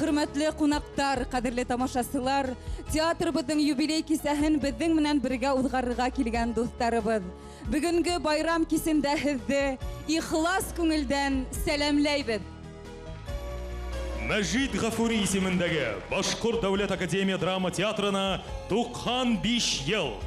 Hürmetli qonaqtar, qadrli tamaşaçılar, teatrımızın юбилей кисәһен безнең менән бергә узгарырга килгән дусларыбыз. Бүгенге байрам кисендә һезне ихлас күңелдән сәламләйбез. Мәҗит Гафури исемендәге Башкорт дәүләт академия драма театрына 95 ел.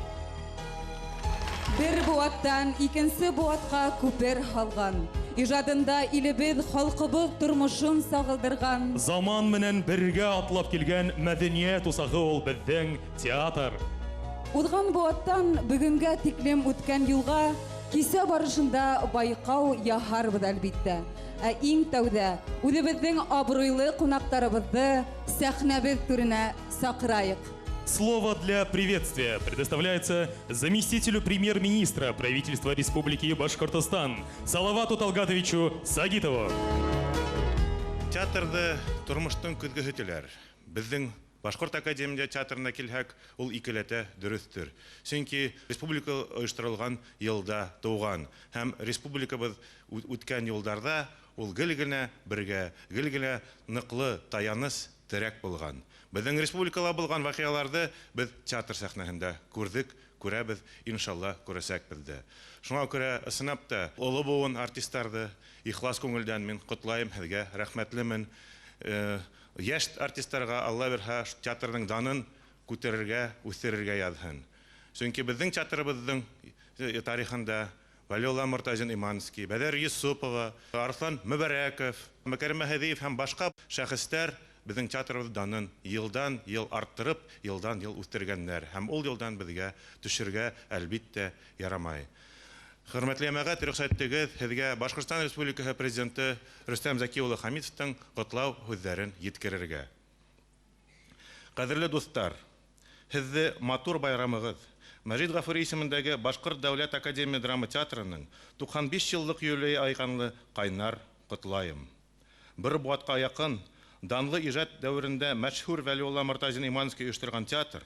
Бер буаттан икенче буатка күпер халган. Ижадында илебез, халкыбыз тормышын сагылдырган. Заман менән бергә атлап килгән мәдәният усагы ул безнең театр. Узган буаттан бүгенгә тиклем үткән юлга кисә барышында байкау яһарбыз әлбиттә. Иң тәүдә үзебезнең абруйлы кунактарыбызны сәхнәбез түренә сакырайык. Слово для приветствия предоставляется заместителю премьер-министра правительства Республики Башкортостан Салавату Талгатовичу Сагитову. Театрды тормыштың көзгөһе теләр. Безнең Башкорт академия театрына килһәк, ул икеләтә дөрестер. Чөнки республика оештырылган елда туган һәм республикабыз үткән елларда ул гел-генә бергә, гел-генә ныклы таяныс терәк булган. Безнең республикала булган вакыйгаларны без театр сәхнәһендә күрдек, күрәбез, иншалла күрәсәкбез дә. Шуңа күрә сынапта олы буын артистларны ихлас күңелдән мин котлайым, һезгә рәхмәтлемен. Яшь артистларга Алла бирһә театрның данын күтәрергә, үстерергә язһын. Чөнки безнең театрыбызның тарихында Валиулла Муртазин Иманский, Бәдер Юсупова, Арслан Мөбәрәков, Мәкәрим Мәһәдиев һәм башка шәхестәр безнең театрыбыз данын елдан ел арттырып, елдан ел үстергәннәр. Һәм ул елдан безгә төшергә әлбиттә ярамай. Хөрмәтле әмәгать, рөхсәт итегез, һезгә Башкортстан Республикасы президенты Рөстәм Зәки улы Хамитовтың котлау һүзләрен җиткерергә. Кадерле дуслар, һезне матур байрамыгыз Мәҗит Гафури исемендәге Башкорт дәүләт академия драма театрының 95 еллык юбилей айганлы кайнар котлайым. Бер буатка якын данлы иҗат дәверендә мәшһүр Вәлиулла Муртазин Иманский оештырган театр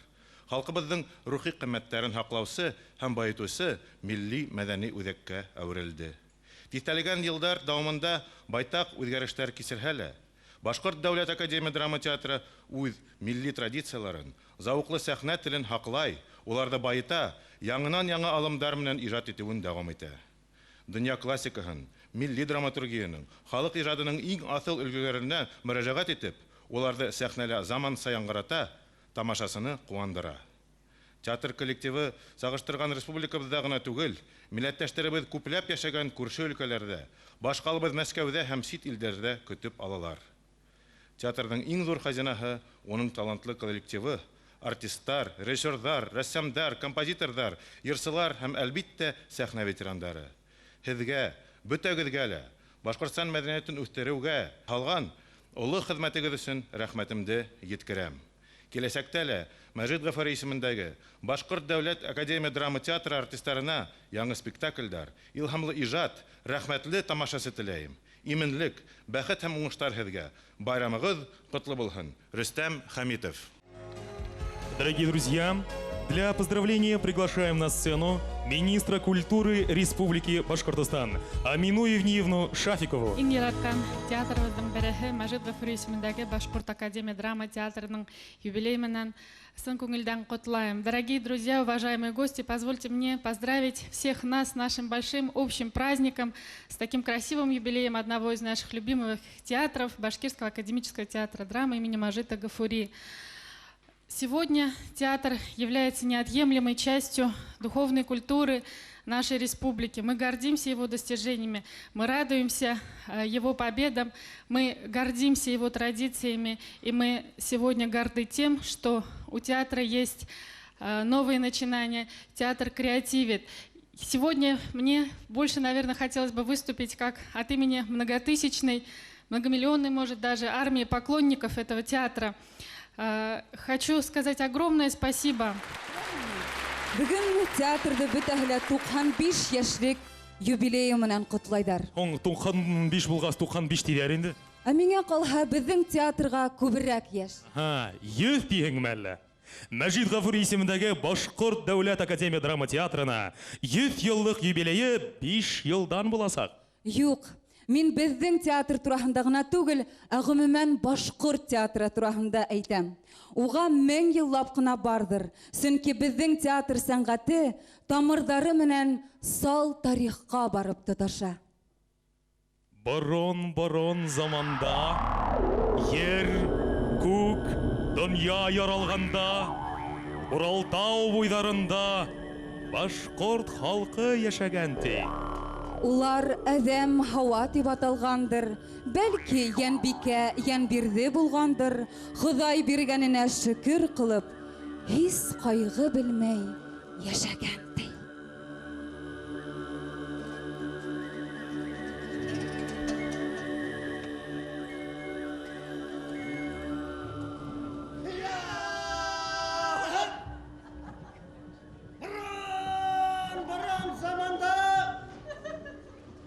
халкыбызның рухи кыйммәтләрен хаклаучы һәм баетучы милли мәдәни үзәккә әверелде. Тистәлегән еллар дәвамында байтак үзгәрешләр кисерһәлә, Башкорт дәүләт академия драма театры үз милли традицияларын, зауклы сәхнә телен хаклай, уларда байыта, яңынан-яңа алымдар белән иҗат итүен дәвам итә. Дөнья классикаһын, милли драматургияның, халык иҗадының иң асыл өлгеләренә мөрәҗәгать итеп, уларда сәхнәлә заман саяңгырата, тамашасыны куандыра. Театр коллективы сагыштырган республикабызда гына түгел, милләттәшләребез күпләп яшәгән күрше өлкәләрдә, башкалыбыз Мәскәүдә һәм сит илләрдә көтеп алалар. Театрның иң зур хазинаһы оның талантлы коллективы, артистлар, режиссерлар, рәссамдар, композиторлар, йырчылар һәм әлбиттә сәхнә ветерандары. Һезгә, бөтәгезгә лә Башкортстан мәдәниятен үстерүгә һалган олы хезмәтегез өчен рәхмәтемне җиткерәм. Киләчәктә лә Мәҗит Гафури исемендәге Башкорт дәүләт академия драма театры артистларына яңа спектакльләр, илһамлы иҗат, рәхмәтле тамашасы теләйм. Именлек, бәхет һәм уңышлар һезгә. Байрамыгыз котлы булсын. Рөстәм Хамитов. Дорогие друзья, для поздравления приглашаем на сцену министра культуры Республики Башкортостан Амину Евниевну Шафикову. Иң яраткан театрыбыздың береһе Мәҗит Гафури исемендәге Башкорт академия драма театрының юбилей менән сын күңелдән котлаем. Дорогие друзья, уважаемые гости, позвольте мне поздравить всех нас с нашим большим общим праздником, с таким красивым юбилеем одного из наших любимых театров, Башкирского академического театра драмы имени Мәҗита Гафури. Сегодня театр является неотъемлемой частью духовной культуры нашей республики. Мы гордимся его достижениями, мы радуемся его победам, мы гордимся его традициями, и мы сегодня горды тем, что у театра есть новые начинания, театр креативит. Сегодня мне больше, наверное, хотелось бы выступить как от имени многотысячной, многомиллионной, может, даже армии поклонников этого театра. Хочу сказать огромное спасибо. Бүген театрда бөтәһе 95 яшьлек юбилей менән котлайдар. 95 булгас 95 тиләр инде. Миңа калһа безнең театрга күбрәк яшь. 100 тиһеңме әллә? Мәҗит Гафури исемендәге Башкорт дәүләт академия драма театрына 100 еллык юбилее 5 елдан буласак. Юк, Мин безнең театр турасында гына түгел, ә гомумән башкорт театры турасында әйтәм. Уга 1000 еллап кына бардыр. Чөнки безнең театр сәнгате тамырлары менән сал тарихка барып тоташа. Борон заманда, ер, күк, дөнья яралганда, Уралтау буйларында башкорт халкы яшәгәнди. Улар әдәм һава дип аталгандыр. Бәлки Янбикә, Янбирде булгандыр. Ходай биргәненә шөкер кылып, һис кайгы белмәй яшәгәнди.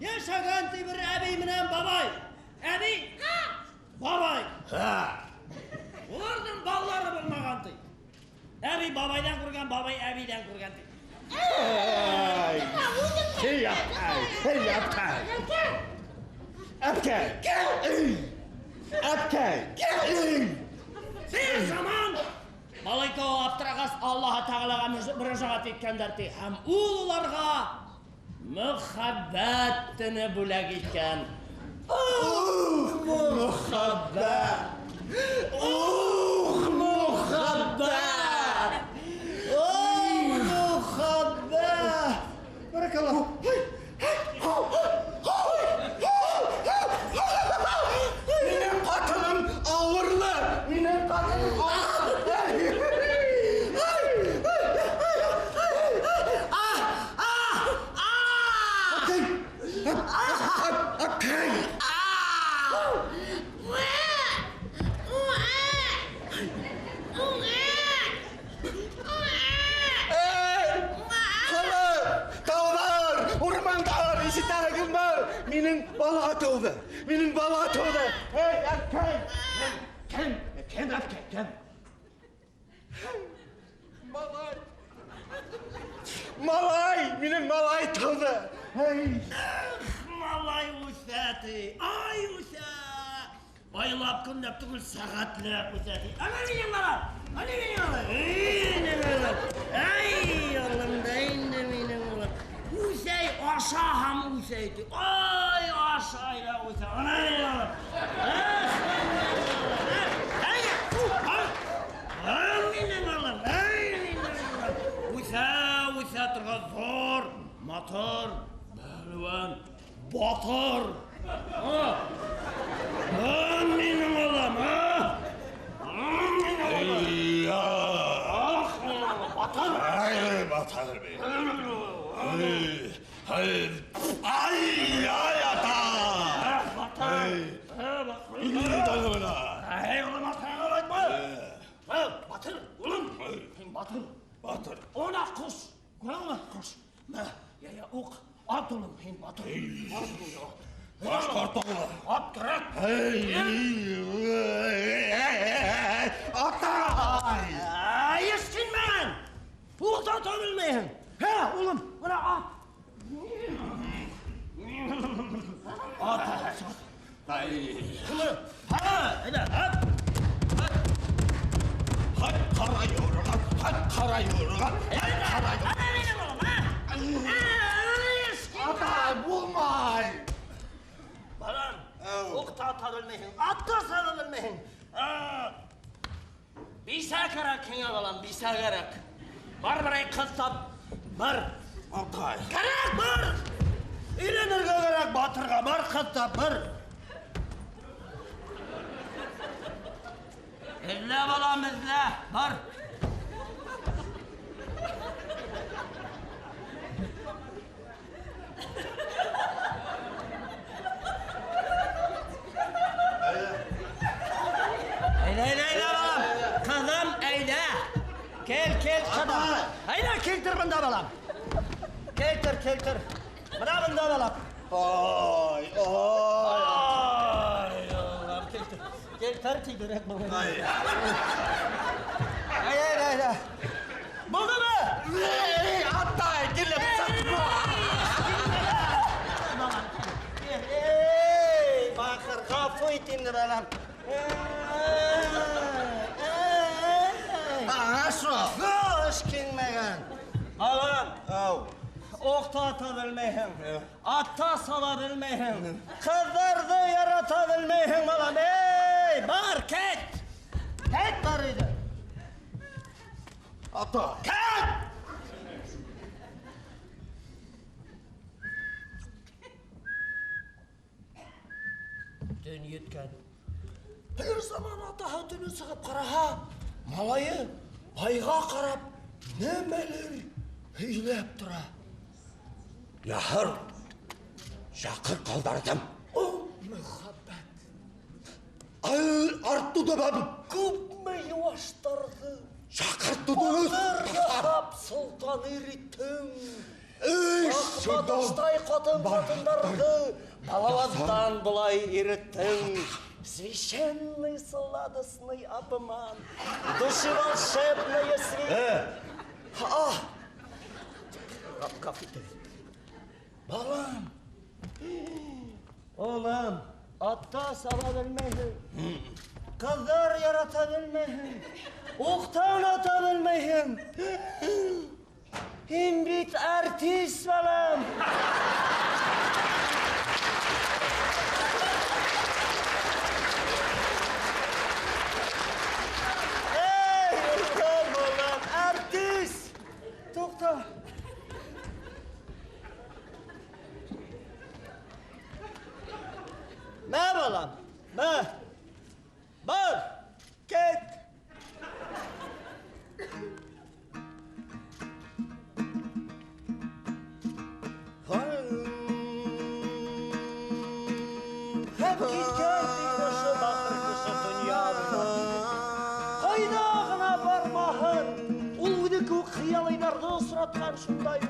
Yaşaganti bir abi menen babay. Abi? Babay. Ulardan balları bulmaganti. Abi babaydan kurgan, babay abiden kurganti. Hey yaptay. Bir zaman Malayka o aptırağız Allah'a Teala'ga müracaat etkenlerdi. Hem ulularga muhabbatini bulak etken. Muhabbat. Barakallah. Benim katılım ağırlı. Mening bala atıldı. Hey, Ken. Malay, mening malay tıldı. Hey. Malay usati, ay usa. Baylap kündep tugul sagatlap usati. Ana benim bala. Ay oğlum da indi benim oğlum. Usay aşağım usaydı. Ay aşağıya usay. Ana benim oğlum. Usa tırgazor, motor, belvan, batır. Benim oğlum, Batır bey. Ay ata. Batır, oğlum. Batır. Ona kuş. Kulağına kuş. Ya ok. At oğlum. Batır. Başkart oğlu. At kırak. Ata. Yeskinmeyin. Pulda dönülmeyin. He oğlum. Ona at. At. Bunu. Ha. Öyle at. Hadi kara yorulan. Ana benim oğlum ha. Ata bulmay. Baran. Okta tanılmayın. Atta sanılmayın. Bisa karak kene balam. Bisa karak. Barbaray kastap. Bar. Ata. Karak bar. İlenirge karak batırga bar kastap bar. İzle balam izle. Bar. Eyle balam. Kızım eyle. Kel kızım. Eyle keltir bunda balam. Keltir. Bana bunda balam. Ay. Ay Allah'ım keltir. Keltir direkt bana. Ay. Buldu mu? Ata. Gelip satma. Aşo. Hoş gelmegen. Alan. Okta ata bilmeyhin. Atta sala bilmeyhin. Kızlardı yarata bilmeyhin balam. Ey bar ket. Ket barıydı. Ata. Ket. Dün yetken. Bir zaman ata dünü sıkıp karaha. Malayı ayga karap nemeler hiylep dura. Yahır. Şakır kaldırdım. O muhabbet Ay arttı da ben. kümme yavaştırdı. Şakır tutunuz. Badır yakap sultan erittim. Ey Akmadıştay kadınlardı. Balavazdan bulay erittim. Священный сладостный обман, души волшебная свет. Kapıdır. Balam. Oğlum, atta salabilmeyim. Kızlar yaratabilmeyim. Oktan atabilmeyim. Himbit artist balam. Artist! Doktor! Ne balam? Ne? Bar! Ket! Hep gitken başı bakır kışı dünyada. Kaynağına barmağın, uludaki kıyalaylarda sıratkan şunday.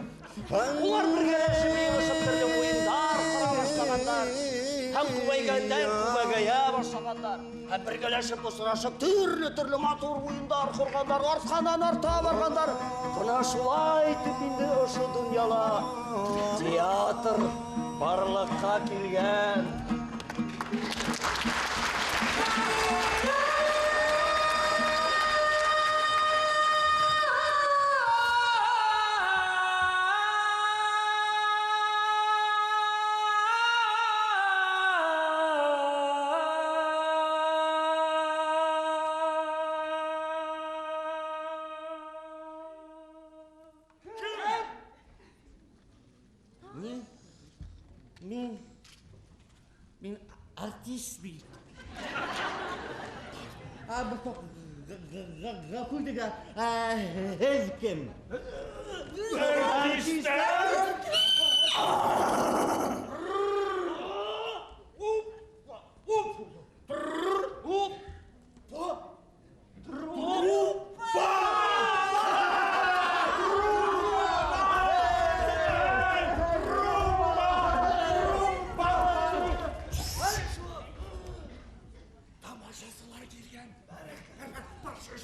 Ular birgeleşip yığışıp oyunlar kura başlaganlar. Hem kubaygandan kubagaya başlaganlar. Hem birgeleşip ısıraşıp türlü matur oyunlar kurganlar, artkandan arta barganlar. Buna şulay tüpindi oşu dünyala. Teatr barlıkka kelgen. Min artist bir. Abi gafur diga hezkim. Artistler.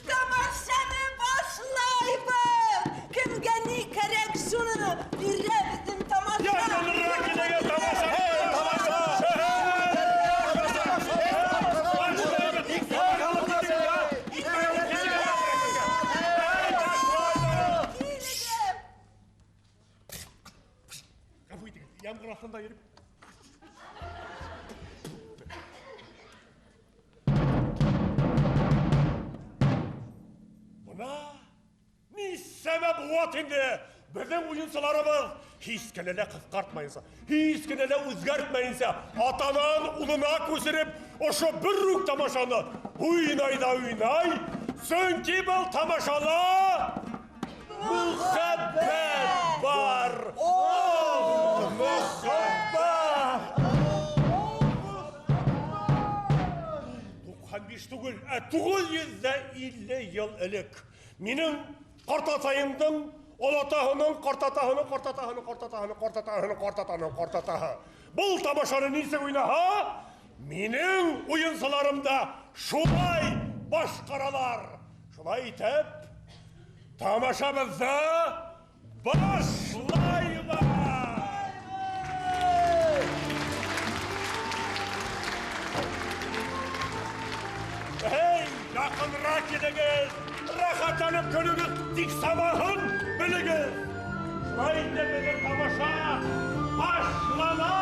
Tamaşanı başlayıp kimge ne gerek şunu bilemedim tamaşa. Yağmur altında yürüp. Buna ne sebep bu şimdi? Bizim oyuncularımız hiç kenele kıskartmayınsa, hiç kenele özgertmeyinse atanan uluna kösürüp o şu bir rük tamaşanı uynay da uynay, çünkü bu tamaşala muhabbet var. Oh, muhabbet! 95 түгіл, 950 yıl элек менің қартатайымдың олатағының қартатағы. Бұл тамашаны несі ойна, ха? Менің ойынсыларымда шулай башқаралар. Шулай етіп, тамашамызды başlayma! Hey, Жақынырақ келіңіз, рахаттанып күніңіз тек сабағын біліңіз. Жылайды біздің тамаша башланар.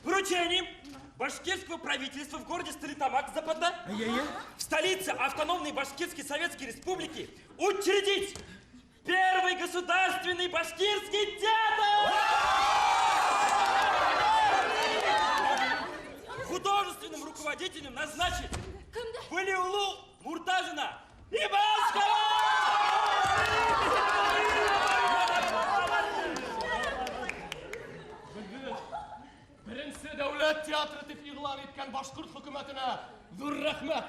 Поручением башкирского правительства в городе Столитамак, Западна, в столице автономной Башкирской Советской Республики учредить первый государственный башкирский театр! Художественным руководителем назначить Валиулу Муртазина Ибашкова! Birinci devlet tiyatrosu ilan etken Başkurt hükümeti хөрмәтенә зур рәхмәт.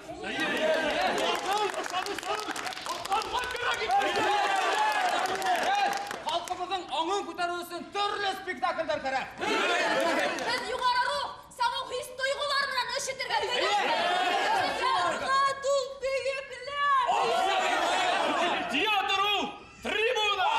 Халқымыздың аңын көтеру үшін түрлі спектакльдер керек. Біз юғары рух, саңа хис тойғылар менен эш итәргә кирәк. Тул бейекләр. Театр ул трибуна.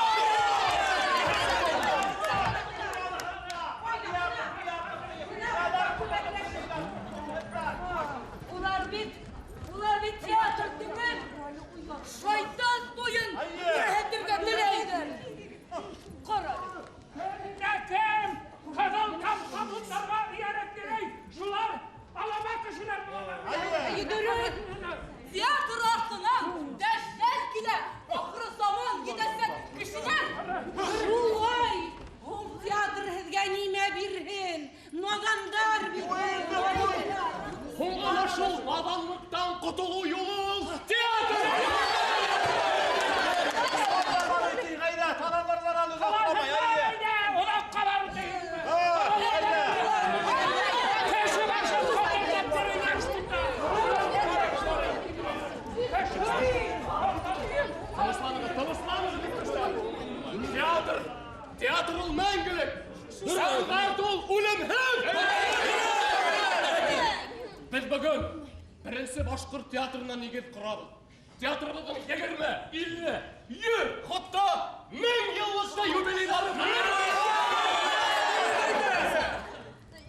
Улар бит театр түгел. Шайтан туен күрһәтергә теләйдер. Кара. Кем? Кызыл капкапларга иярәт керек. Шулар алама кешеләр булалар. Йөгерик. Театр артына дәшәл килә. Ахры заман китәсәк кешеләр. Шулай. Ул театр һеҙгә нимә бирһен? Надандар бирһен. Һуңгы шул наданлыктан котылу юлы театр. Театр ул мәңгелек. Сәнгать ул үлемһеҙ. Без бүген беренче башҡорт театрына нигеҙ ҡорабыҙ. Театрыбыҙҙың 20, 50, 100, хатта 1000 йыллыҡта юбилейлары бар.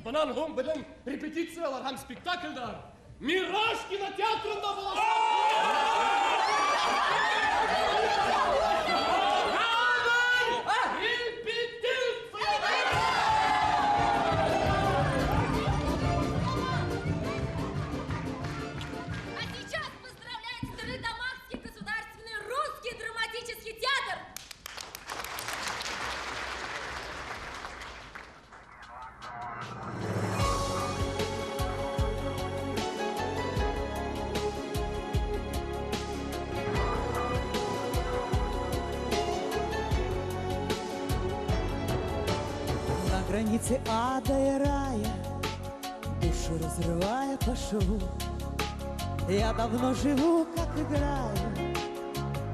Бынан һуң беҙҙең репетициялар һәм спектакльдәр Мираж кинотеатрында буласаҡ. На границе ада и рая, душу разрывая по шву, я давно живу, как играю,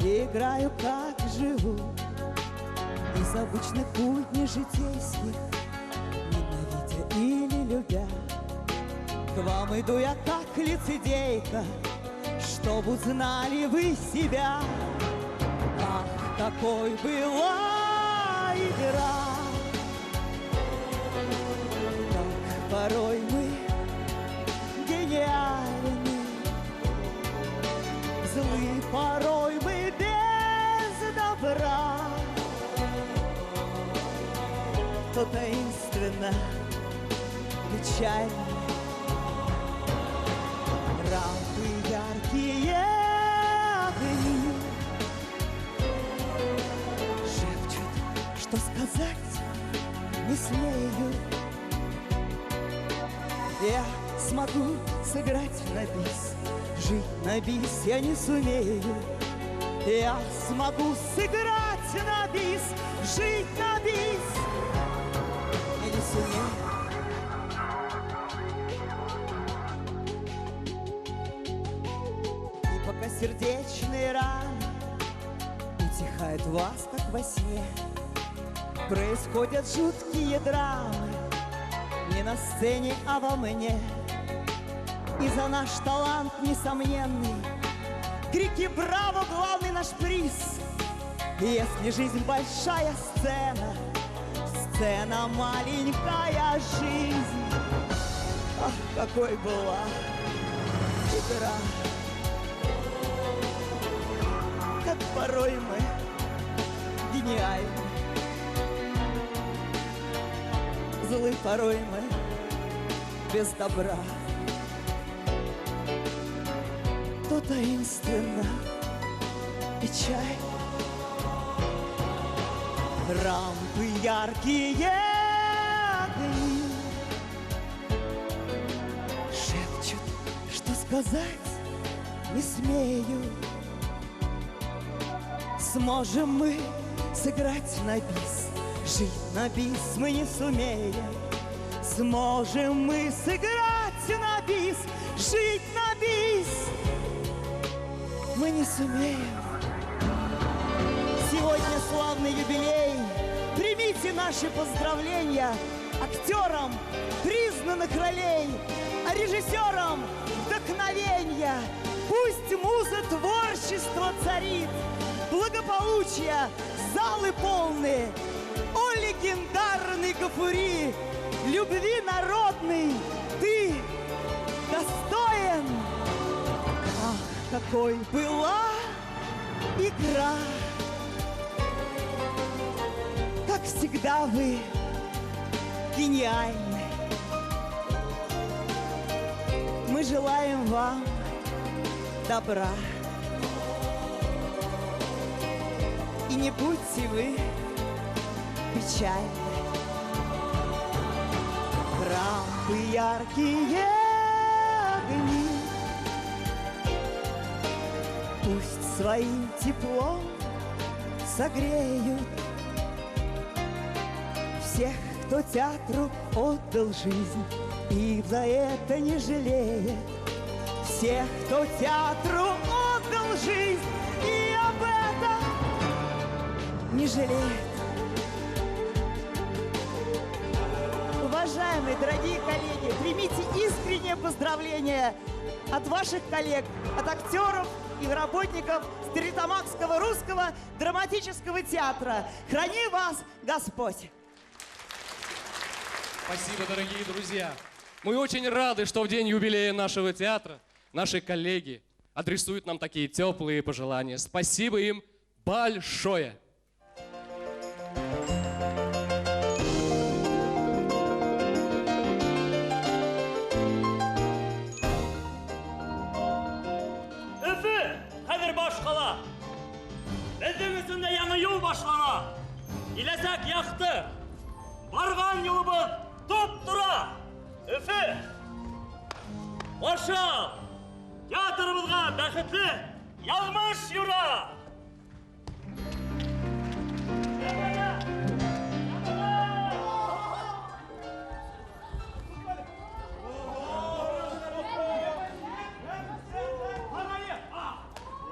и играю, как живу. Из обычных будней житейских, ненавидя или любя, к вам иду я, как лицедейка, чтоб узнали вы себя. Ах, какой была игра! Порой мы гениальны, злы, порой мы без добра. То таинственно, печально, рампы яркие огни шепчут, что сказать не смею. Я смогу сыграть на бис, жить на бис я не сумею. Я смогу сыграть на бис, жить на бис я не сумею. И пока сердечные раны утихают в вас, как во сне, происходят жуткие драмы. Не на сцене, а во мне. И за наш талант несомненный крики «Браво!» главный наш приз. Если жизнь большая сцена, сцена маленькая жизнь. Ах, какой была игра, как порой мы гениальны, злы порой мы без добра. То таинственно печаль, рампы яркие огни шепчут, что сказать не смею. Сможем мы сыграть на бис, жить на бис мы не сумеем. Сможем мы сыграть на бис, бис, жить на бис мы не сумеем. Сегодня славный юбилей. Примите наши поздравления актерам признанных ролей, а режиссерам вдохновения. Пусть муза творчества царит, благополучия, залы полные. О, легендарный Гафури, любви народной ты достоин. Ах, какой была игра! Как всегда вы гениальны. Мы желаем вам добра. И не будьте вы печальны. Рампы яркие огни пусть своим теплом согреют всех, кто театру отдал жизнь и за это не жалеет. Всех, кто театру отдал жизнь и об этом не жалеет. Уважаемые, дорогие коллеги, примите искреннее поздравление от ваших коллег, от актеров и работников Стерлитамакского русского драматического театра. Храни вас Господь! Спасибо, дорогие друзья. Мы очень рады, что в день юбилея нашего театра наши коллеги адресуют нам такие теплые пожелания. Спасибо им большое. Öfü, hazır başkala. Bizim üstünde yanı yol başlana. İlesek yaktı. Bargan yolumuz top dura. Öfü. Başa. Teatrımızga bäxetli yalmış yura.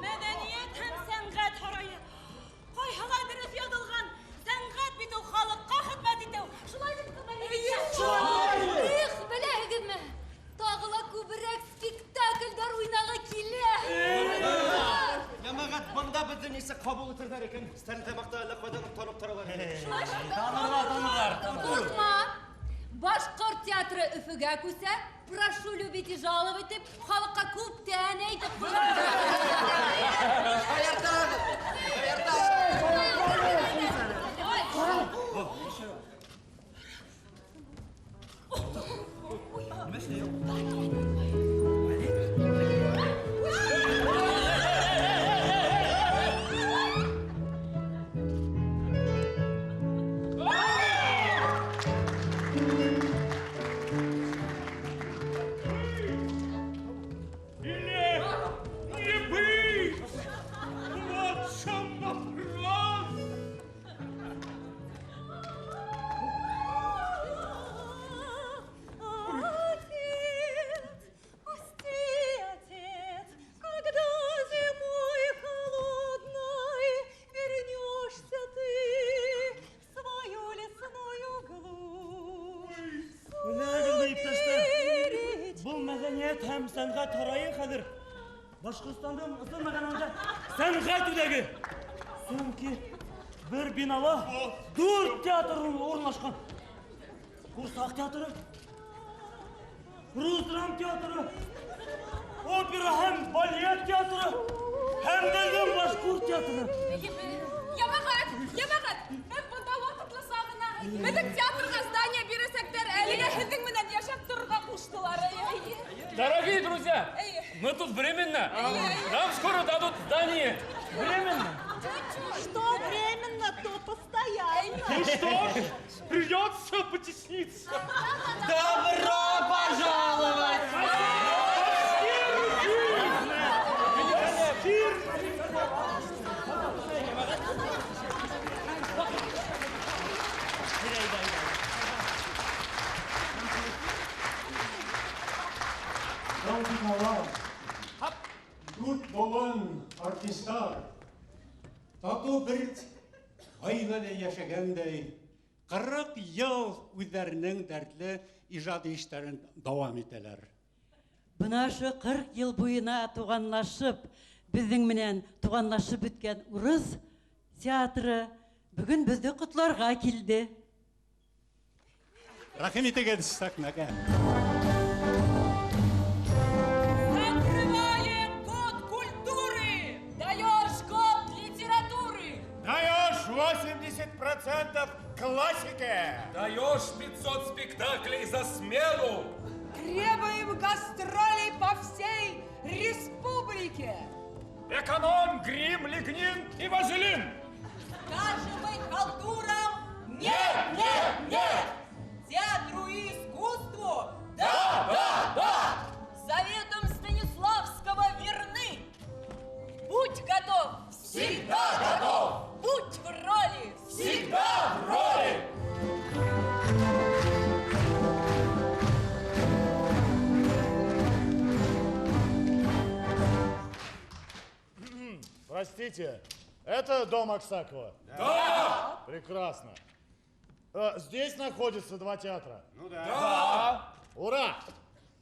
Medeniyet hem sengət harayı. Qayhağa dürüst yazılğan sengət bit o xalqqa xidmət itev. Şulay bit qımeli. Их, біләгізме? Тағыла көбірек спектакльдар ойнаға келе. Ямағат, бұнда біздің есі қабыл ұтырдар екен. Стәрлітамақта лықпадан танып тұралар. Қорқма. Башқұрт театры Үфіге көсе, прошу любить и жаловать деп, халыққа көп тәне айтып hem sengət harayı xədir. Башқұртстандан ысылмағаныңда сәнғат үдегі. Сөңкі бір бинала 4 театрын орнашқан. Құрсақ театры, Рус драм театры, опера hem балет театры, hem de башқұрт театры. Ямағат! Мен бұнда уақытлы сағына. Біздің театрға здание бересектер, әліге хіздің менен яшап тұрға құштылар. Дорогие друзья, мы тут временно. Нам скоро дадут здание. Временно? Что временно, то постоянно. Ну что ж, придется потесниться. Добро пожаловать! Камалар, Дүрт болон артисттар, тату бір гаиләдә яшәгәндәй, 40 ел үзләренең дәртле иҗади эшләрен дәвам итәләр. Бына шу 40 ел буена туганлашып, безнең менән туганлашып беткән урыс театры бүген безне котларга килде. Рәхим итегез сәхнәгә. Закрываем год культуры! Даешь год литературы! Даешь 80% классики! Даешь 500 спектаклей за смену! Требуем гастролей по всей республике! Эконом, грим, лигнин и вазелин! Скажем мы халтурам нет, нет, нет! Театру и искусству да! Заветам Станиславского верны! Будь готов! Всегда готов! Будь в роли! Всегда в роли! Простите, это дом Аксакова? Да! Прекрасно. Здесь находятся два театра? Ну да. Ура!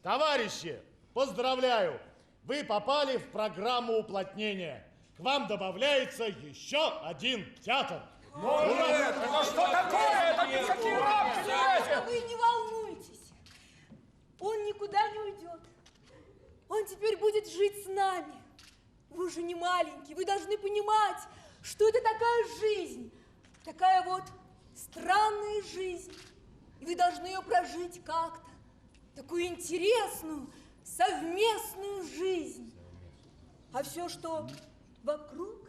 Товарищи, поздравляю! Вы попали в программу уплотнения. К вам добавляется еще один театр. Ура! Это что такое? Это какие рамки? Вы не волнуйтесь. Он никуда не уйдет. Он теперь будет жить с нами. Вы уже не маленький, вы должны понимать, что это такая жизнь, такая вот странная жизнь. И вы должны ее прожить как-то, такую интересную, совместную жизнь. А все, что вокруг,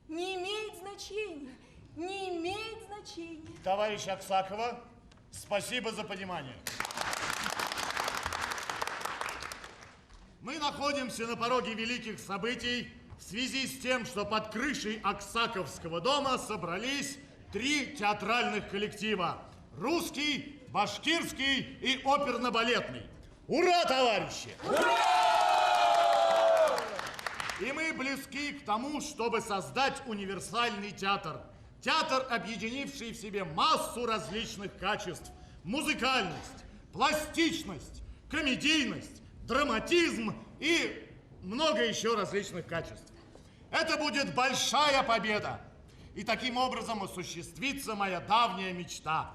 не имеет значения, не имеет значения. Товарищ Аксакова, спасибо за понимание. Мы находимся на пороге великих событий в связи с тем, что под крышей Аксаковского дома собрались 3 театральных коллектива. Русский, башкирский и оперно-балетный. Ура, товарищи! Ура! И мы близки к тому, чтобы создать универсальный театр. Театр, объединивший в себе массу различных качеств. Музыкальность, пластичность, комедийность, драматизм и много еще различных качеств. Это будет большая победа. И таким образом осуществится моя давняя мечта.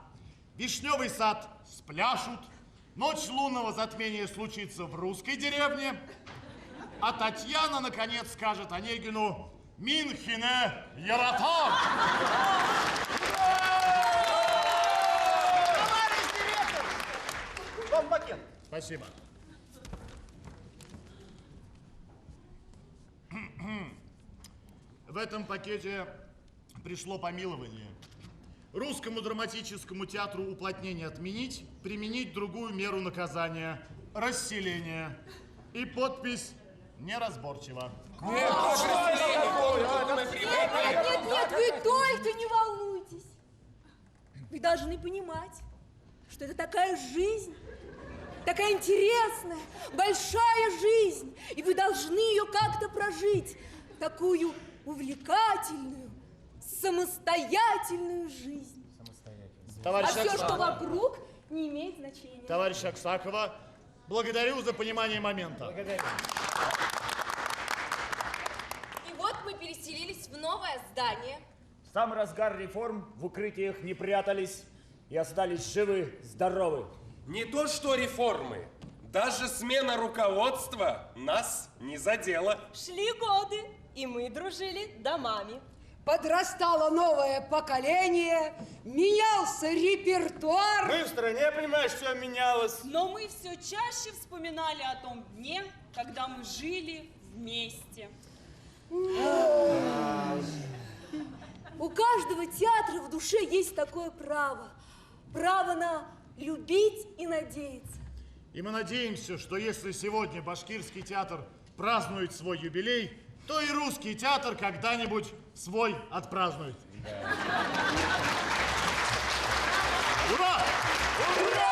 Вишневый сад спляшут, ночь лунного затмения случится в русской деревне, а Татьяна, наконец, скажет Онегину «Минхене Яратан». Товарищ директор! Вам пакет. Спасибо. В этом пакете пришло помилование. Русскому драматическому театру уплотнение отменить, применить другую меру наказания – расселение. И подпись неразборчиво. Нет, вы только не волнуйтесь. Вы должны понимать, что это такая жизнь, такая интересная, большая жизнь, и вы должны ее как-то прожить, такую увлекательную, самостоятельную жизнь. Товарищ А все, Аксакова. что вокруг, не имеет значения. Товарищ Аксакова, благодарю за понимание момента. Благодарю. И вот мы переселились в новое здание. В самый разгар реформ в укрытиях не прятались и остались живы, здоровы. Не то что реформы, даже смена руководства нас не задела. Шли годы, и мы дружили домами. Подрастало новое поколение, менялся репертуар. Быстро, не понимаешь, что менялось. Но мы все чаще вспоминали о том дне, когда мы жили вместе. У каждого театра в душе есть такое право. Право на любить и надеяться. И мы надеемся, что если сегодня Башкирский театр празднует свой юбилей, то и русский театр когда-нибудь свой отпразднует. Ура! Ура!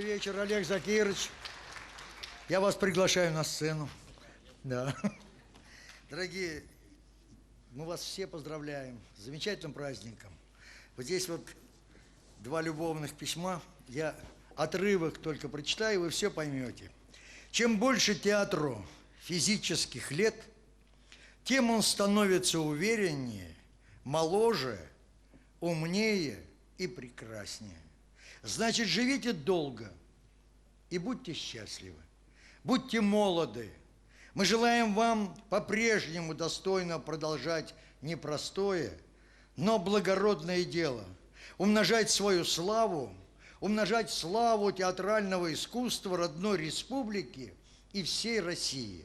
вечер, Олег Закирович. Я вас приглашаю на сцену. Да. Дорогие, мы вас все поздравляем с замечательным праздником. Вот здесь вот 2 любовных письма. Я отрывок только прочитаю, вы все поймете. Чем больше театру физических лет, тем он становится увереннее, моложе, умнее и прекраснее. Значит, живите долго и будьте счастливы. Будьте молоды. Мы желаем вам по-прежнему достойно продолжать непростое, но благородное дело. Умножать свою славу, умножать славу театрального искусства родной республики и всей России.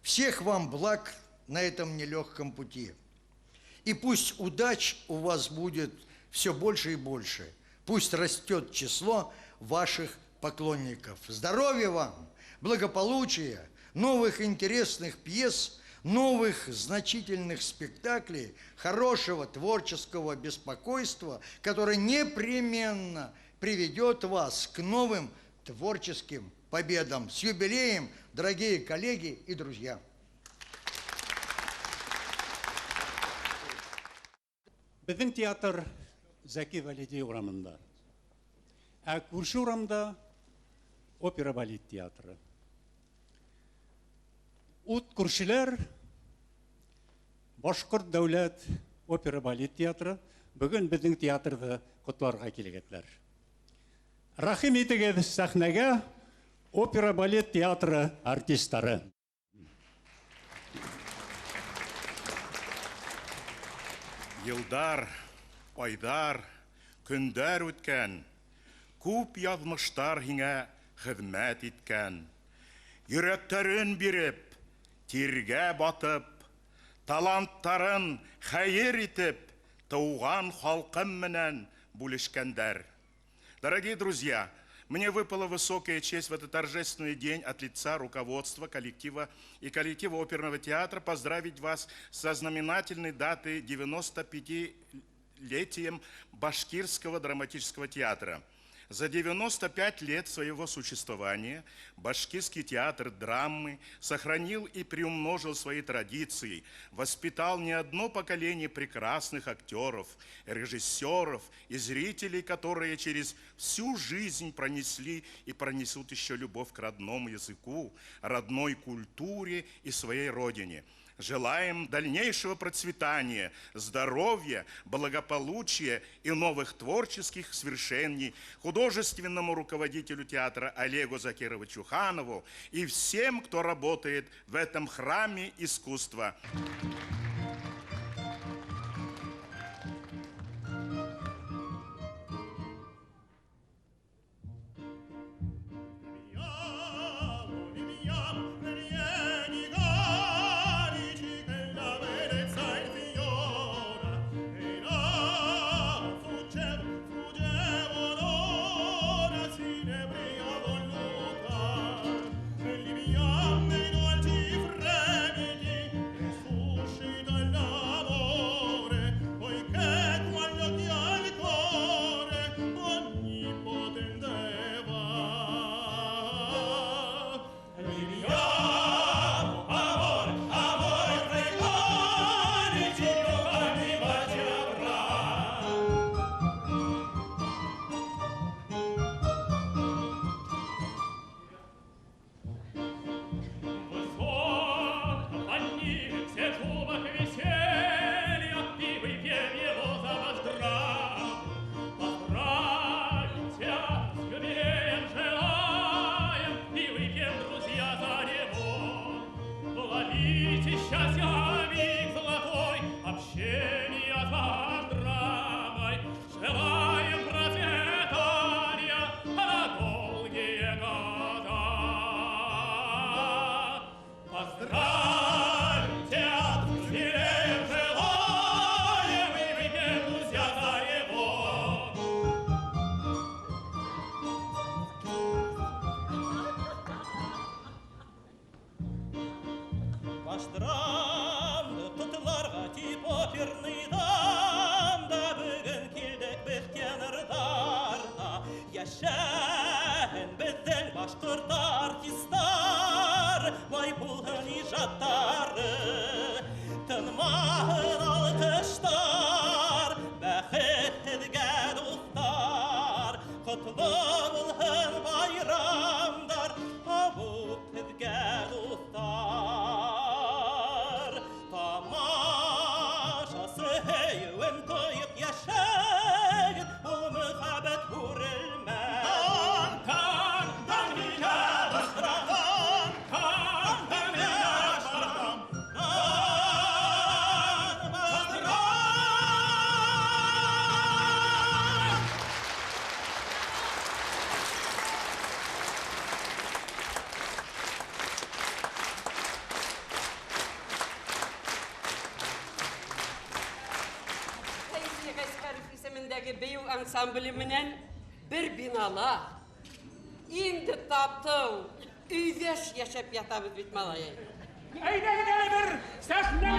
Всех вам благ на этом нелегком пути. И пусть удач у вас будет все больше и больше. Пусть растет число ваших поклонников. Здоровья вам, благополучия, новых интересных пьес, новых значительных спектаклей, хорошего творческого беспокойства, которое непременно приведет вас к новым творческим победам. С юбилеем, дорогие коллеги и друзья! Біздің театр Зәки Валиди урамында. Күрші урамда опера балет театры. Ут күршілер Башқұрт дәулет опера балет театры бүгін біздің театрды құтларға келегетлер. Рахим етігеді сәхнеге опера балет театры артисттары. Йылдар, айдар, күндәр үткән, күп язмыштар һиңә хезмәт иткән. Йөрәкләрен биреп, тиргә батып, таланттарын хәер итеп, тауган халкым менән бүлешкәндәр. Дорогие друзья, мне выпала высокая честь в этот торжественный день от лица руководства коллектива и коллектива оперного театра поздравить вас со знаменательной датой 95-летием Башкирского драматического театра. За 95 лет своего существования Башкирский театр драмы сохранил и приумножил свои традиции, воспитал не одно поколение прекрасных актеров, режиссеров и зрителей, которые через всю жизнь пронесли и пронесут еще любовь к родному языку, родной культуре и своей родине. Желаем дальнейшего процветания, здоровья, благополучия и новых творческих свершений художественному руководителю театра Олегу Закировичу Ханову и всем, кто работает в этом храме искусства. Баштырамды тұтыларға тип оперныйдан да бүгін келдік біз тенордарда яшән Беҙҙең башҡорт артистар, бай булһын ижадтары, тынмаһын алҡыштар, бәхет һеҙгә дуҫтар, ҡотло булһын байрамдар, һаубыҡ һеҙгә дуҫтар. Тамашасы һөйөүен тойоп йәшәгеҙ, ул мөхәббәт күрелмәҫ. Фәйзи Гаскаров исемендәге бейеү ансамбле менән бер бинала. Инде таптың. Өйҙәш йәшәп ятабыҙ бит, малайы. Әйҙәгеҙ әле бер сәхнәгә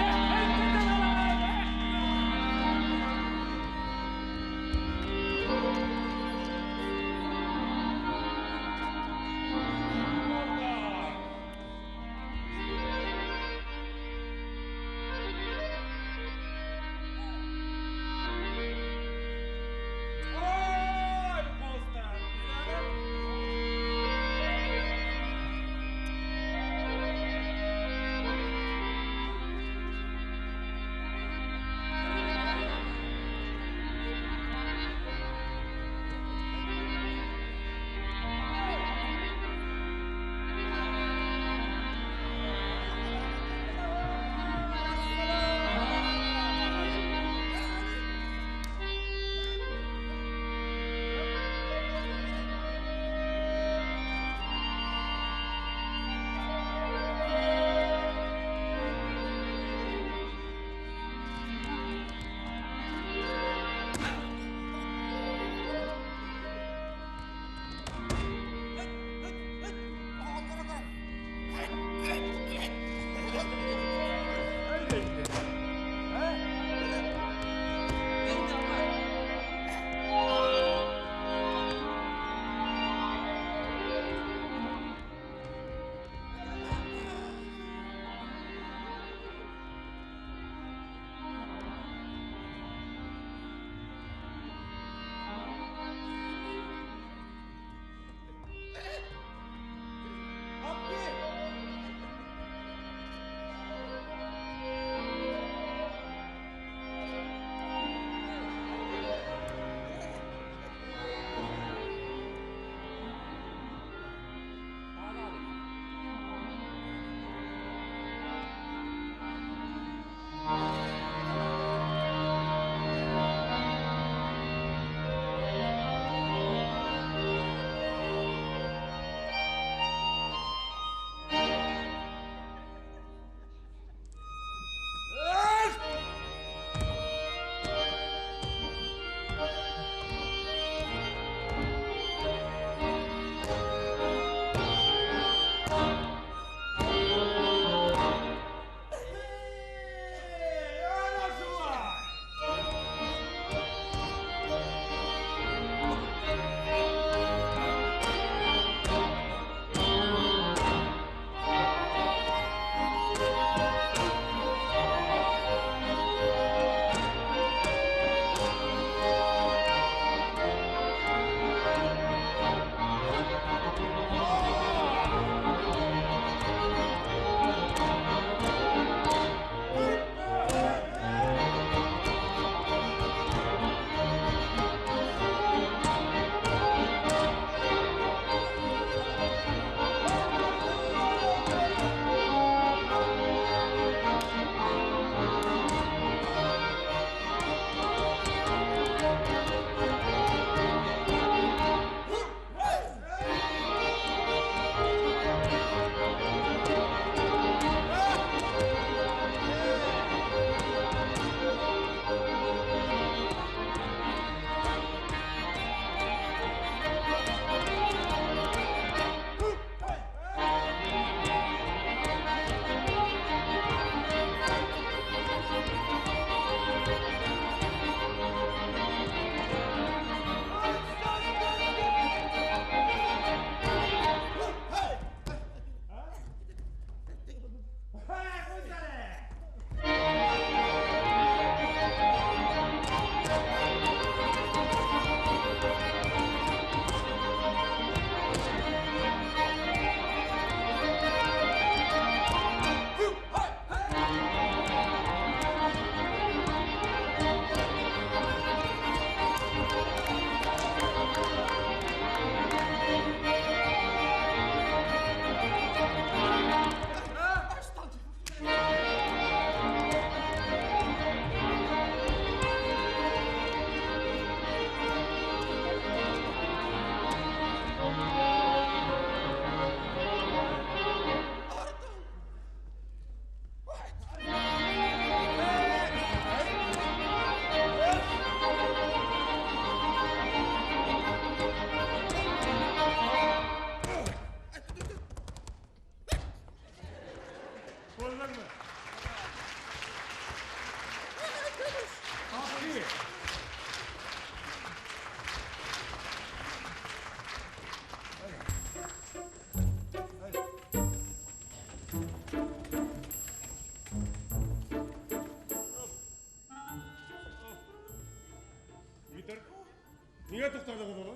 тоқтадыңыз оны?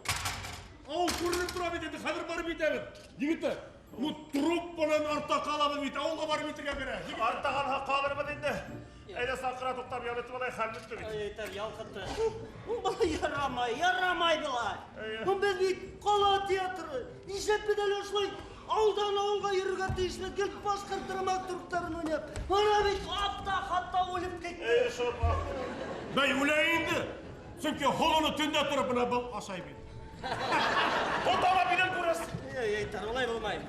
Ауыл көрініп тұра бетеді, қазір барып етемін. Егітті, труппадан артта қалабы бейті, ауылға барып етіге бере. Артта қалға қалыр ма дейді? Әйді сақыра тоқтап, ялеті балай қалмытты бейті. Әйтер, ялқытты. Бұл ярамай бұлай. Бұл біз бейт қала театры. Нешеп бедел ұшлай, ауылдан ауылға еріға тейшілі келіп башқыр драматургтарын өнеп. Ана бейт қатта өліп кетті. Бәй, өләйінді. Сүнке холыны түнде тұрып, бұна бұл ашай бейт. Қолтама бейден көресін. Әйтер, олай болмайды.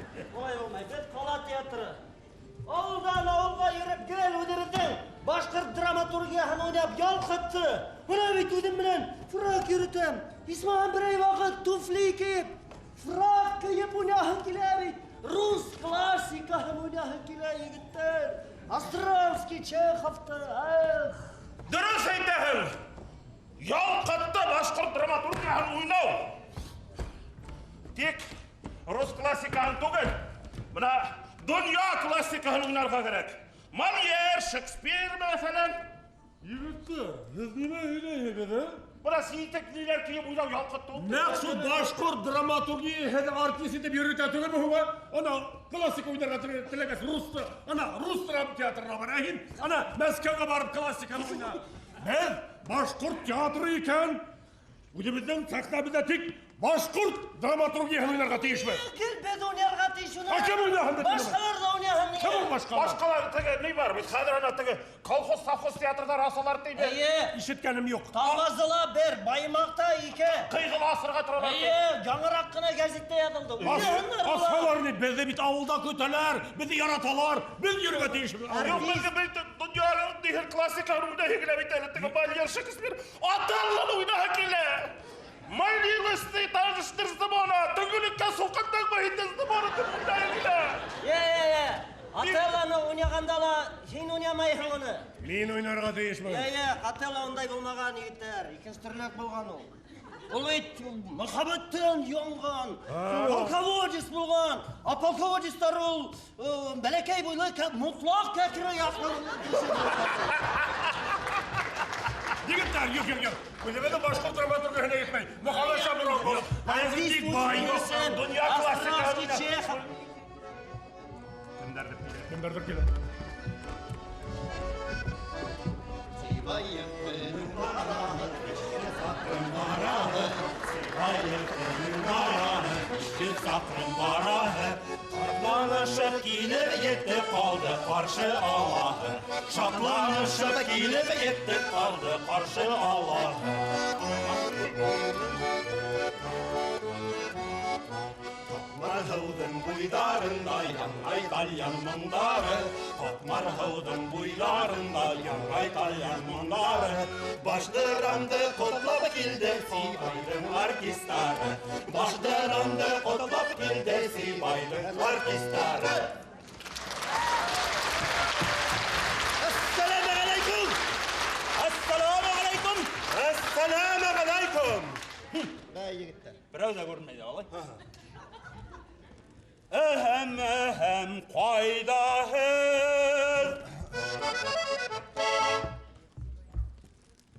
Біз қала театры. Ауылдан ауылға еріп кел өдірдің. Башқыр драматургияхын ойнап ялқытты. Мұна бейт өдім мінен фрак үйретем. Исмаған бір ай вақыт туфли кеп. Фрак киіп ойнағын келе бейт. Рус классикаһын ойнағын келе егіттер. Островский, Чеховты, Дұрыс айтағын. Ялқытты башқыр драматургияхын ойнау. Тек рус классикаһын түгіл. Мұна dünya klasikahın oynarga gerek. Molière, Shakespeare mesela. Yigitler, siz nime öyle? Burası iyi tekniler ki bu yalqıttı. Naqşu başkur dramaturgiyi hedi artist edip yürütetüğü mü huwa? Ana klasik oynarga tileges Rus'ta. Ana Rus dram teatrına barahin. Ana Moskovga barıp klasikani oyna. Ben başkurt teatrı iken Udimizden saknabida tek başkurt dramaturgiya oynarga teyişmez. Kim bez oynarga teyişmez? Kim oynarga? Başkalar da oynarga. Kim başkalar? Başkalar tege ne var? Biz kadir ana tege kolxoz safxoz teatrda rasalar deydi. İşitkenim yok. Tavazıla ber, baymakta ike. Kıygılı asırga turalar. Жаңырақ қана газетте ядылды. Asfalarını bizde bit avulda köteler, bizi yaratalar, biz yürüge teyişmez. Yok bizde bir dünyanın dihil klasikar uyda hekile biteli. Tege Molière, Shakespeare atallan uyda hekile. Maliğlıstı tanıştırsın ona, tüngülükке soğuktan bayıtırsın ona tüngülükte hekile. Ателланы ойнағандала, сен ойнамайсың оны. Мен ойнарға тейішмін. Ателла ондай болмаған егіттер, екінші түрлік болған ол. Ол ет махаббаттан ұянған, полководец болған. А полководецтар ол бәлекей бойлы мұтлақ кәкірі яқын. Егіттер, yok. Өзімеді башқұр драматургияна етмей. Мұхалаша бұрын бұл. Әзіндік бай. Dünya klasikası. Kimlerdir kile? Şatlanışıp gelip yetti kaldı karşı Allah'ı. Şatlanışıp gelip yetti kaldı karşı Allah'ı. Marhudun buylarında yangay dalyan mundarı. Marhudun buylarında yangay dalyan mundarı. Başdırandı kotlap kildi sibaylın artistları. Başdırandı kotlap kildi sibaylın artistları. Esselamu aleyküm. Esselamu aleyküm. Esselamu aleyküm. Ne yigitler? Biraz da görünmeydi vallahi. Ehem qaydahır.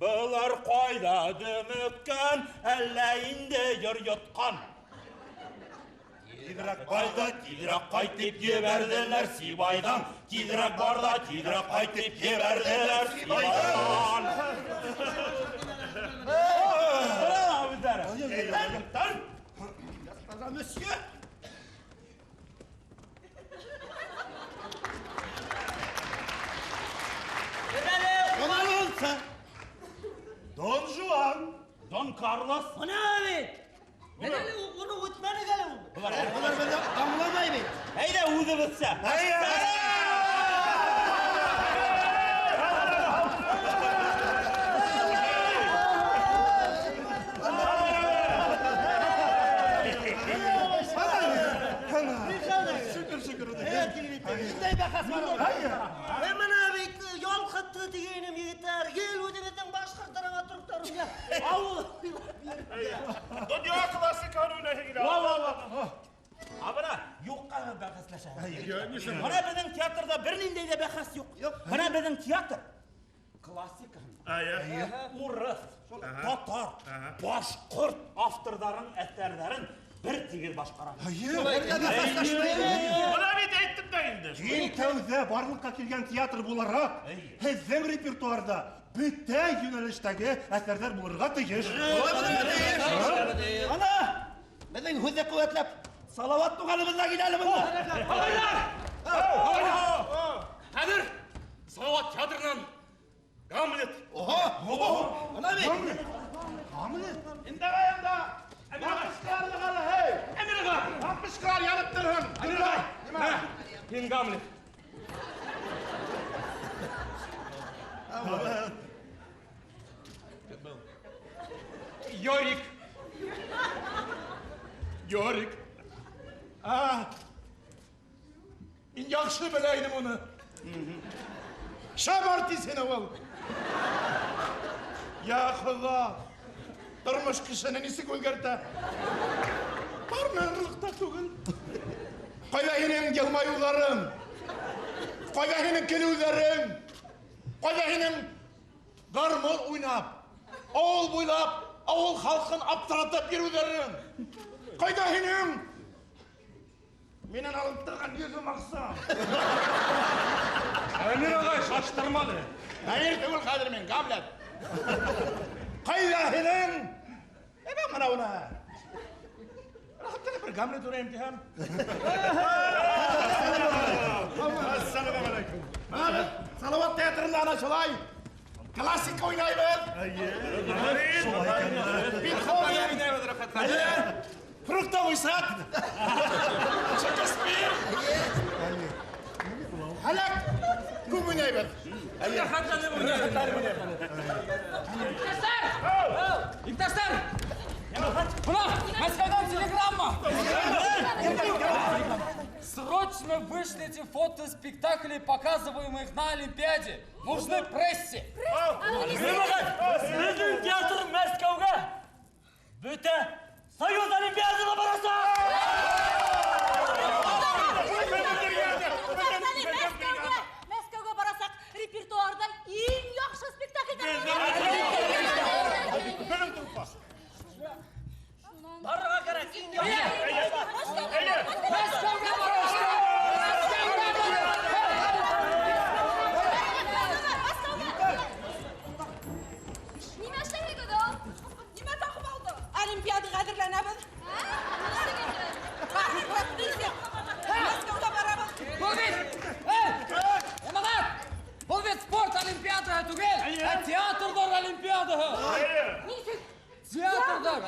Bular qayda dümükkan, ələyində yer yutqan. Tidrak barda, tidrak qaytib geberdiler Sibaydan. Tidrak barda, tidrak qaytib geberdiler Sibaydan. Bravo bizler. Monsieur. Don Juan, Don Carlos. Ana abi. Onu ötmeni gel. Bunlar benden anlamay bey. Haydi uzu bitse. Şükür. Şunday bakas var. Hemen abi yol kıttı diyenim yigitler. Gel ödemeden başka dramaturglarım ya. Avul. Dünya klasik hanımına hegile. Abına yok kadar bakaslaşa. Bana bizim tiyatroda bir nindeyde bakas yok. Bana bizim tiyatro классика. Урыс, татар, башқұрт автордарын, әсәрләрін бір тегел башқарады. Бұна бет айттым да енді. Ең тәуде барлыққа келген театр боларақ, біздің репертуарда бүтті юнеліштегі әсәрдер болырға тегеш. Ана, біздің хүзі қуатлап, салават туғанымызда келелі бұнда. Қазір Салават театрынан Гамлет. Ана бек. Гамлет? Енді қайында? Ақпышқарды қалы, хей! Әмірға! Ақпышқар янып тұрғын. Мен Гамлет. Йорик. Йорик. Мен жақсы білейдім оны. Шам артисені ол. Я Құда, тұрмыш кішінің есі көлгерді. Бармағылықта түгіл. Қайда енің келмайуларың? Қайда енің келулерің? Қайда енің гармон ойнап, ауыл бойлап, ауыл халқын аптыратып берулерің? Қайда енің? Менен алып тұрған өзім ақсам. Әмір ағай шаштырмады. Әмір түгіл қадыр мен, Гамлет. Қайда енің? Әбе мынауына. Рахаттығы бір Гамлет өрейім дейім. Ассаламалайкум. Салават театрында ана солай. Классика ойнаймыз. Бетховен. Фрукта ойсақ. Шекспир. Халак. Көп ойнаймыз. Ипташтар! Мына, Москвадан телеграмма! Срочно вышлите фотоспектакли, показываемых на Олимпиаде. Нужны прессе. Біздің театр Мәскеуге бүті Союз Олимпиадасына бараса! Мәскеуге барасақ, репертуарда ең яқшы спектакльдер Барыға керек. Мәскеуге барасақ! Неме эшләйбек еді ол? Неме тақып алды? Олимпиадаға әзірләнеміз. Мәскеуге барамыз. Бұл бет спорт олимпиадаға түгел, театрдар олимпиадаға. Театрдар,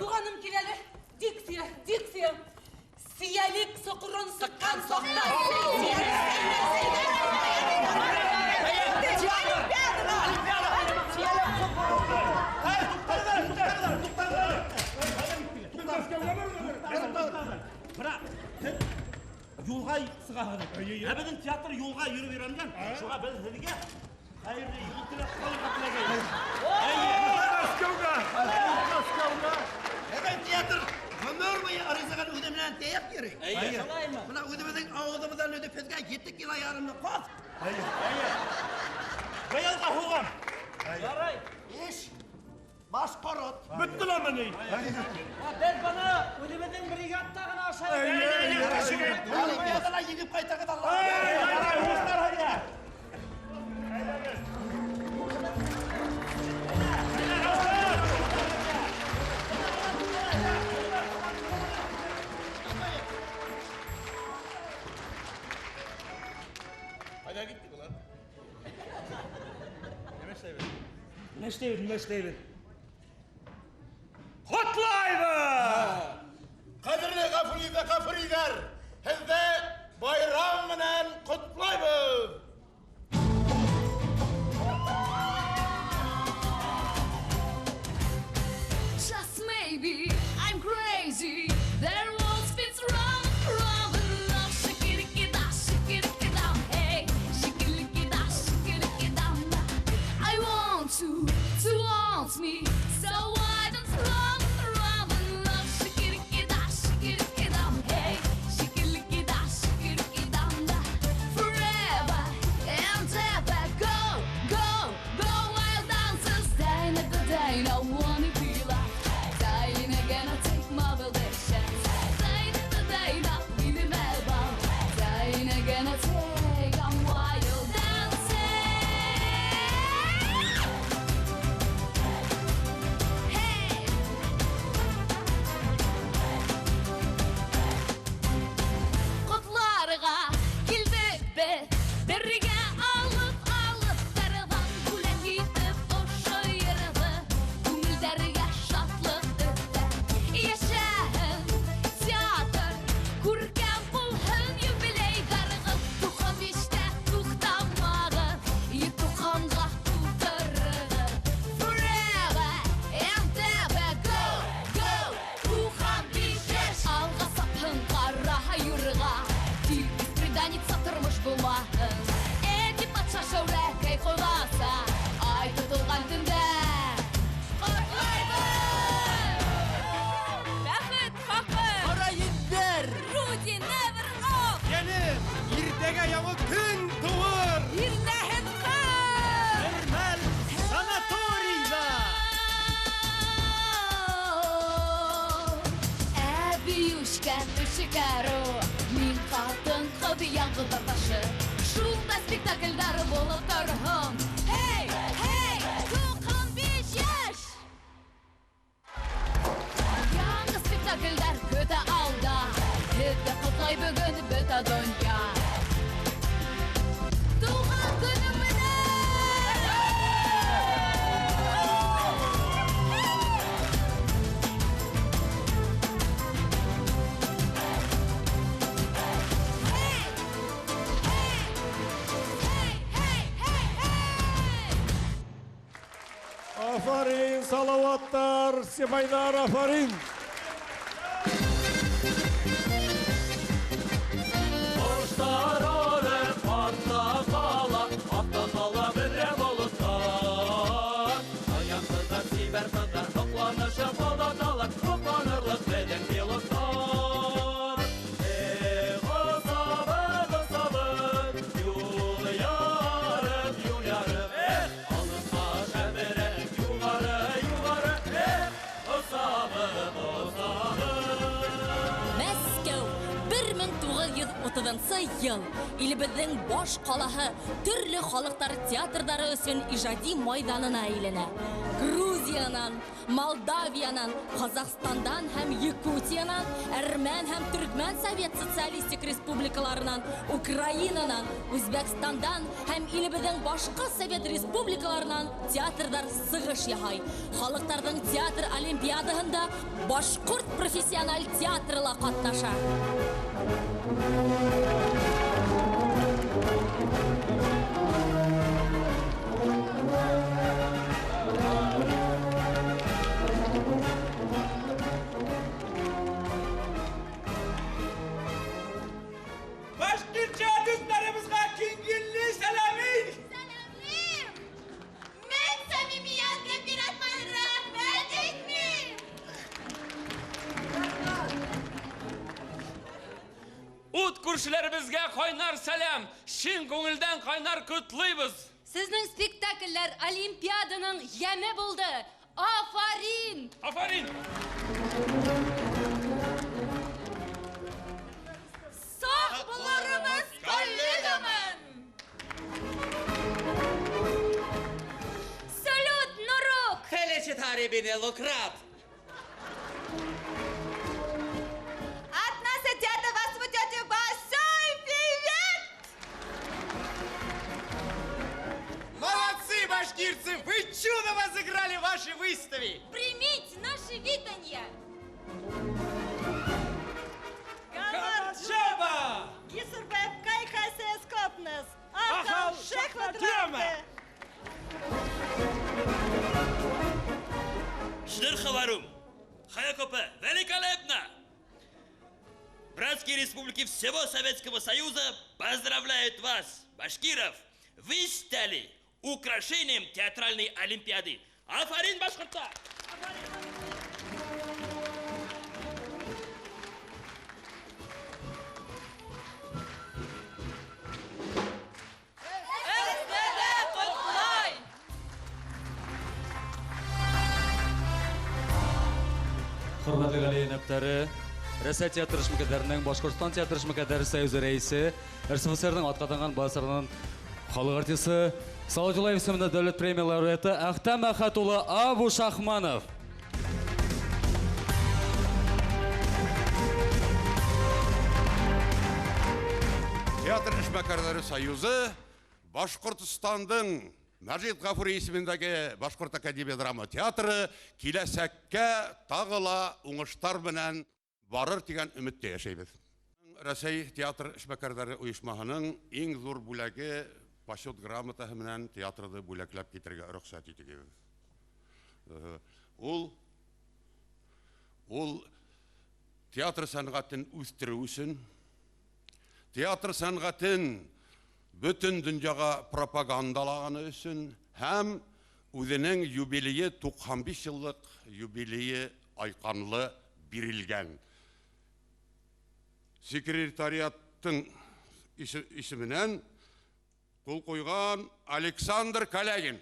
Туғаным келелі. Дикция. Сиялік соқырын сыққан соқта. Yolға сығағын. Әбідің театр yolға үйрі беремден. Шуға біз сізге қайырды итілік қалықатылығы. Мәскеуға. Әбін театр ғұмыр бойы арызаған өдімінен тейіп керек. Мұна өдіміздің ауызымыздан өді пізге 7 кило ярымды қос. Байалға хоғам. Жарай. Еш. Башқұрыт. Бүттіла мені. Біз бана өдіміздің бригадтағын ашайын. Олимпиадала егіп қайтағын Алла. Жарай, ұстар хая. Қайда кетті бұлар? Не істейбін? Құтлайды! Қадірлі ғафыридер, бізді байрам менен құтлайбыз! Just maybe I'm crazy. There was fits wrong and love. Shake-it-da, hey, shake-it-da, I want to want me. So why don't love and love? Shake-it-da, hey, shake-it-da, forever. bulahın. Edi patça şövrek koylasa, ay tutulgan tünde. Korkmayın! Bәхет хакы! Қара ендер! Руди never off! Yenir! Иртеге яңы күн туыр! Ирнәһен кыр! Үрмәл санаторийда! Әбиюшкән үшікәру, мин қатын қыды яңғыдар ташы. Шулда спектакльдары болып тұрғым. Hey, hey, 95 яш! Яңғы спектакльдар көті алда. Еді құтлай бүгін бүті дөнья. Туған күніміне! Афарин, салаваттар, Сибайдар, афарин. Boşlar orep atla kala, atla kala bire bulutlar. Ayaklıda siber kadar toplanışa polatalar, toplanırlık beden pilotlar. O sabır, yul yarım, alınma şeberek yuvarı, o sabır. Мәскәү 1930 ел. Илебезнең баш калаһы төрле халыктар театрдары өчен иҗади майданына әйләнә. Грузиянан, Молдавиянан, Казахстандан һәм Якутиянан, Әрмән һәм Түркмән Совет Социалистик Республикаларынан, Украинанан, Үзбәкстандан һәм илебезнең башка Совет Республикаларынан театрдар сыгыш яһай. Халыктарның театр олимпиадаһында башкорт профессиональ театрла катнаша. Башкирча достарыбызга киңгилли сәламин! Сәламлим! Мен самимиятка пиратман рәхмәт әйтмим! Ут күршеләребезгә кайнар сәлам, шин күңелдән кайнар котлыйбыз. Сезнең спектакльләр Олимпиаданың яме булды. Афарин! Афарин! Сак буларыбыз коллегамын! Салют, Нурок! Felicitare bine lucrat! От нас и дяда вас ведете большой привет! Молодцы, башкирцы! Вы чудо разыграли ваши выставки! Примите наши витанья! Gamadzaba! Гисурбек, кайхайся скопнес! Ахал, шахматрама! Шнырховарум, Хаякопе, великолепно! Братские республики всего Советского Союза поздравляют вас, башкиров! Вы стали украшением театральной олимпиады. Афарин, Башкирта! Hurmatli G'aliy Naftari, Rossiya teatr ishmikadarining Boshqirdiston teatr ishmikadari soyuzi raisi, RSFSRning otqatangan bosirining xalq artisti, Solojulayev ismida davlat premiya laureati Ahtam Ahatulla Abu Shahmanov. Театр эшмәкәрләре союзы Башкортстандың Мәҗит Гафури исемендәге Башкорт академия драма театры киләсәккә тагыла уңыштар белән барыр дигән өметтә яшәйбез. Россия театр эшмәкәрләре оешмаһының иң зур бүләге почет грамотаһы белән театрды бүләкләп китергә рөхсәт итегез. Ул театр сәнгатен үстерү өчен, театр сәнгатен бүтін дүнияға пропагандалағаны үшін һәм өзінің юбилейі 95 жылдық юбилейі айқанлы берілген. Секретариаттың исеменен қол қойған Александр Калягин.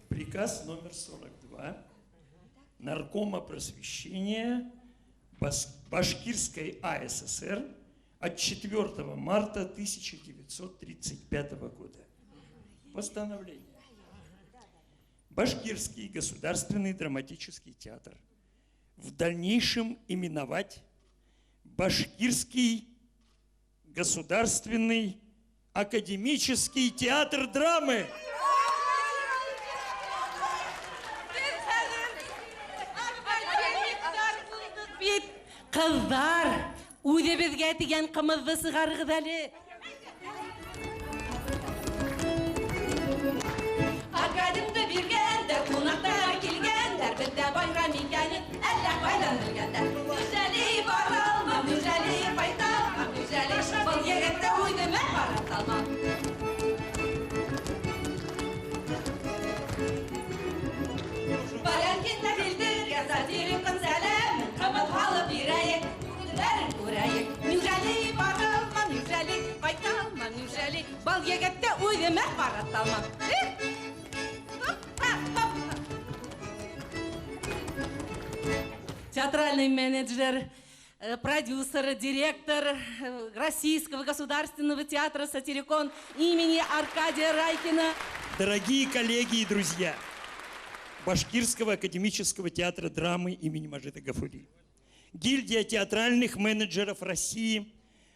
Приказ номер 42 Наркома просвещения Башкирской АССР от 4 марта 1935 года. Постановление. Башкирский государственный драматический театр в дальнейшем именовать Башкирский государственный академический театр драмы. Kızlar, uyda bizge tigen kımızdı sıgarıgız ali. Akademide bir geldi, konakta kilgenler, bizde bayram imkanı, Allah baylanırgenler. Müjeli varalma, müjeli baytalma, müjeli bal yegette uydu men baratalma. Valentin'de bildir, yazatirim kımselem, kımız halı bir ayet, verin kurayet. Müjeli varalma, müjeli baytalma, müjeli bal yegette uydu men baratalma. Театральный менеджер, продюсер, директор Российского государственного театра «Сатирикон» имени Аркадия Райкина. Дорогие коллеги и друзья Башкирского академического театра драмы имени Мажида Гафури, гильдия театральных менеджеров России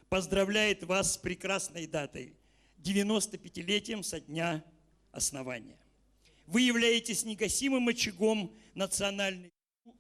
поздравляет вас с прекрасной датой – 95-летием со дня основания. Вы являетесь негасимым очагом национальной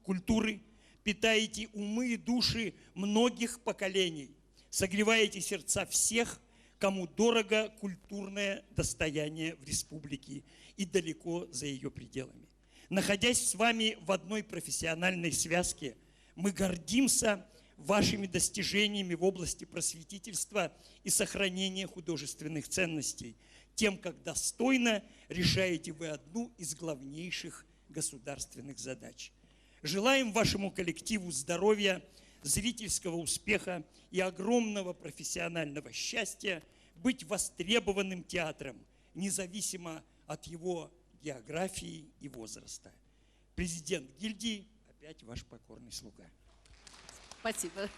культуры, питаете умы и души многих поколений, согреваете сердца всех, кому дорого культурное достояние в республике и далеко за ее пределами. Находясь с вами в одной профессиональной связке, мы гордимся вашими достижениями в области просветительства и сохранения художественных ценностей, тем, как достойно решаете вы одну из главнейших государственных задач. Желаем вашему коллективу здоровья, зрительского успеха и огромного профессионального счастья быть востребованным театром, независимо от его географии и возраста. Президент гильдии, опять ваш покорный слуга. Спасибо.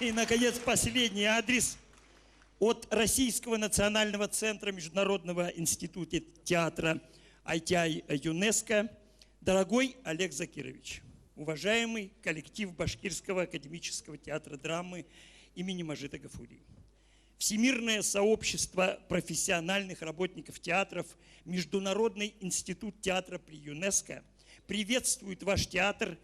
И, наконец, последний адрес от Российского национального центра Международного института театра ITI ЮНЕСКО. Дорогой Олег Закирович, уважаемый коллектив Башкирского академического театра драмы имени Мажита Гафури, Всемирное сообщество профессиональных работников театров, Международный институт театра при ЮНЕСКО приветствует ваш театр,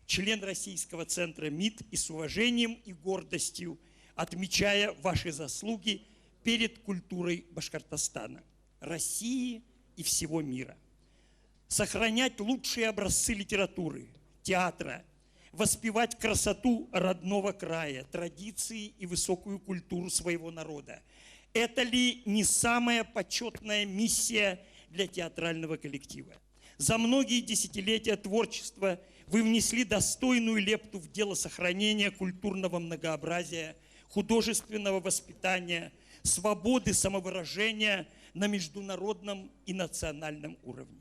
член Российского центра МИД, и с уважением и гордостью отмечая ваши заслуги перед культурой Башкортостана, России и всего мира. Сохранять лучшие образцы литературы, театра, воспевать красоту родного края, традиции и высокую культуру своего народа. Это ли не самая почетная миссия для театрального коллектива? За многие десятилетия творчества вы внесли достойную лепту в дело сохранения культурного многообразия, художественного воспитания, свободы самовыражения на международном и национальном уровне.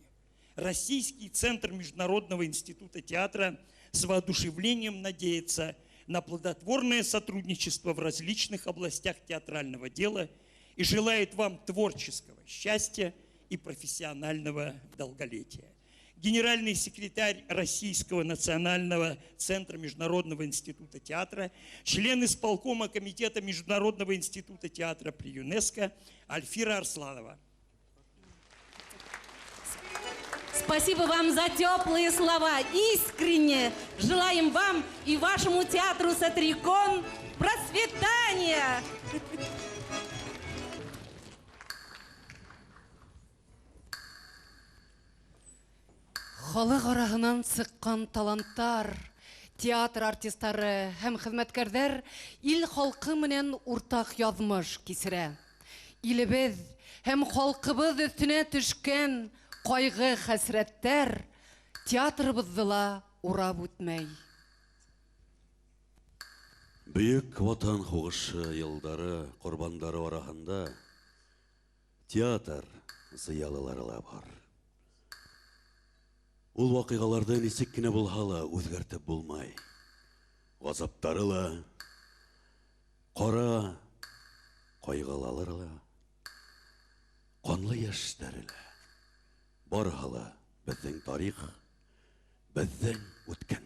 Российский центр Международного института театра с воодушевлением надеется на плодотворное сотрудничество в различных областях театрального дела и желает вам творческого счастья и профессионального долголетия. Генеральный секретарь Российского национального центра Международного института театра, член исполкома комитета Международного института театра при ЮНЕСКО Альфира Арсланова. Спасибо вам за теплые слова. Искренне желаем вам и вашему театру «Сатрикон» процветания. Халық арағынан сыққан таланттар, театр артисттары һәм хезмәткәрләр ил халкы менән уртак язмыш кисерә. Илебез һәм халкыбыз өстенә төшкән кайгы хәсрәттәр театрыбызны ла урап үтмәй. Бөек Ватан хугышы елдары корбандары арасында театр зыялылары ла бар. Ул вакыйгаларда ничек кенә булса ла үзгәртеп булмай. Газаптары ла, кара кайгылары ла, канлы яшьләре ла. Барһа ла безнең тарих, безнең үткән.